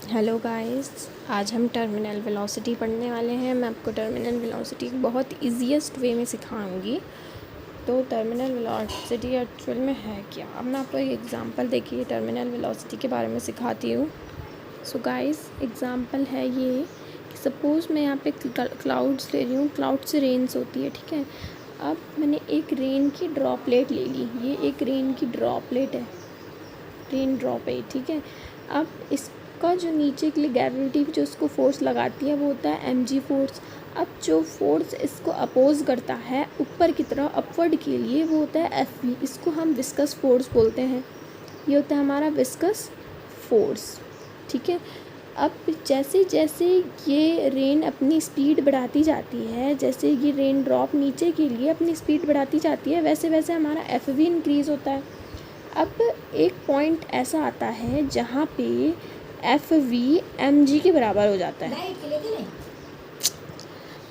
Hello guys, आज हम terminal velocity पढ़ने वाले हैं। मैं आपको टर्मिनल वेलोसिटी बहुत ईजीएस्ट वे में सिखाऊंगी। तो टर्मिनल वेलोसिटी एक्चुअल में है क्या, अब मैं आपको एक एग्जांपल देखिए टर्मिनल वेलोसिटी के बारे में सिखाती हूँ। सो गाइस, एग्जांपल है ये कि सपोज़ मैं यहाँ पे क्लाउड्स ले रही हूँ, क्लाउड से रेन्स होती है, ठीक है। अब मैंने एक रेन की ड्रॉपलेट ले ली, ये एक रेन की ड्रॉपलेट है, रेन ड्रॉप है, ठीक है। अब इसका जो नीचे के लिए ग्रेविटी जो इसको फोर्स लगाती है वो होता है mg फोर्स। अब जो फोर्स इसको अपोज करता है ऊपर की तरफ अपवर्ड के लिए वो होता है Fv, इसको हम विस्कस फोर्स बोलते हैं। ये होता है हमारा विस्कस फोर्स, ठीक है। अब जैसे जैसे ये रेन अपनी स्पीड बढ़ाती जाती है, जैसे ये रेन ड्रॉप नीचे के लिए अपनी स्पीड बढ़ाती जाती है, वैसे वैसे हमारा Fv इंक्रीज़ होता है। अब एक पॉइंट ऐसा आता है जहाँ पे Fv mg के बराबर हो जाता है,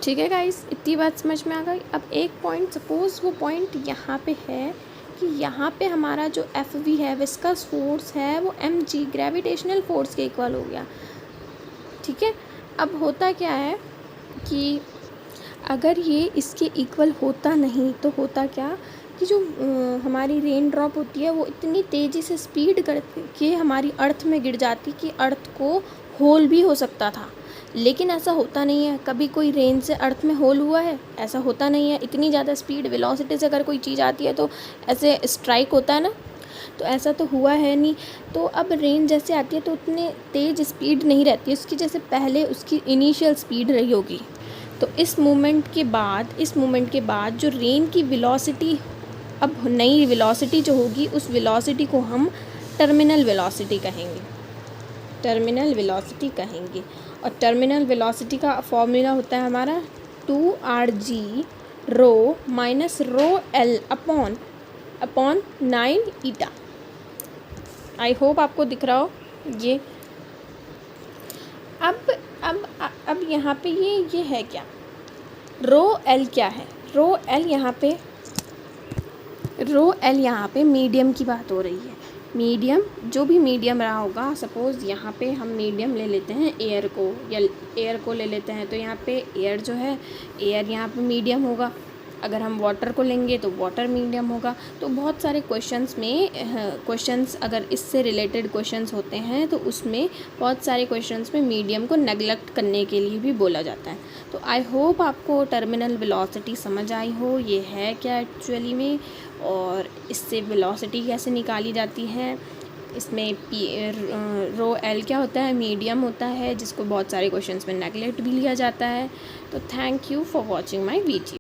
ठीक है गाइस, इतनी बात समझ में आ गई। अब एक पॉइंट, सपोज़ वो पॉइंट यहाँ पे है कि यहाँ पे हमारा जो Fv है, विस्कस फोर्स है, वो mg ग्रेविटेशनल फोर्स के इक्वल हो गया, ठीक है। अब होता क्या है कि अगर ये इसके इक्वल होता नहीं तो होता क्या कि जो हमारी रेन ड्रॉप होती है वो इतनी तेज़ी से स्पीड करके हमारी अर्थ में गिर जाती कि अर्थ को होल भी हो सकता था। लेकिन ऐसा होता नहीं है, कभी कोई रेन से अर्थ में होल हुआ है? ऐसा होता नहीं है। इतनी ज़्यादा स्पीड वेलोसिटी से अगर कोई चीज़ आती है तो ऐसे स्ट्राइक होता है ना, तो ऐसा तो हुआ है नहीं। तो अब रेन जैसे आती है तो उतने तेज़ स्पीड नहीं रहती है उसकी, जैसे पहले उसकी इनिशियल स्पीड रही होगी। तो इस मूवमेंट के बाद जो रेन की वेलोसिटी, अब नई वेलोसिटी जो होगी उस वेलोसिटी को हम टर्मिनल वेलोसिटी कहेंगे, टर्मिनल वेलोसिटी कहेंगे। और टर्मिनल वेलोसिटी का फॉर्मूला होता है हमारा 2rg rho minus rho L upon 9 eta. I hope आपको दिख रहा हो ये। अब यहाँ पे ये है क्या, रो एल क्या है? रो एल यहाँ पे मीडियम की बात हो रही है। मीडियम, जो भी मीडियम रहा होगा, सपोज़ यहाँ पे हम मीडियम ले लेते हैं एयर को, या एयर को ले लेते हैं, तो यहाँ पे एयर जो है, एयर यहाँ पे मीडियम होगा। अगर हम वाटर को लेंगे तो वाटर मीडियम होगा। तो बहुत सारे क्वेश्चंस अगर इससे रिलेटेड क्वेश्चंस होते हैं तो उसमें बहुत सारे क्वेश्चंस में मीडियम को नेगलेक्ट करने के लिए भी बोला जाता है। तो आई होप आपको टर्मिनल वेलोसिटी समझ आई हो, ये है क्या एक्चुअली में, और इससे वेलोसिटी कैसे निकाली जाती है। इसमें रो एल क्या होता है, मीडियम होता है, जिसको बहुत सारे क्वेश्चंस में नेगलेक्ट भी लिया जाता है। तो thank you for watching my video.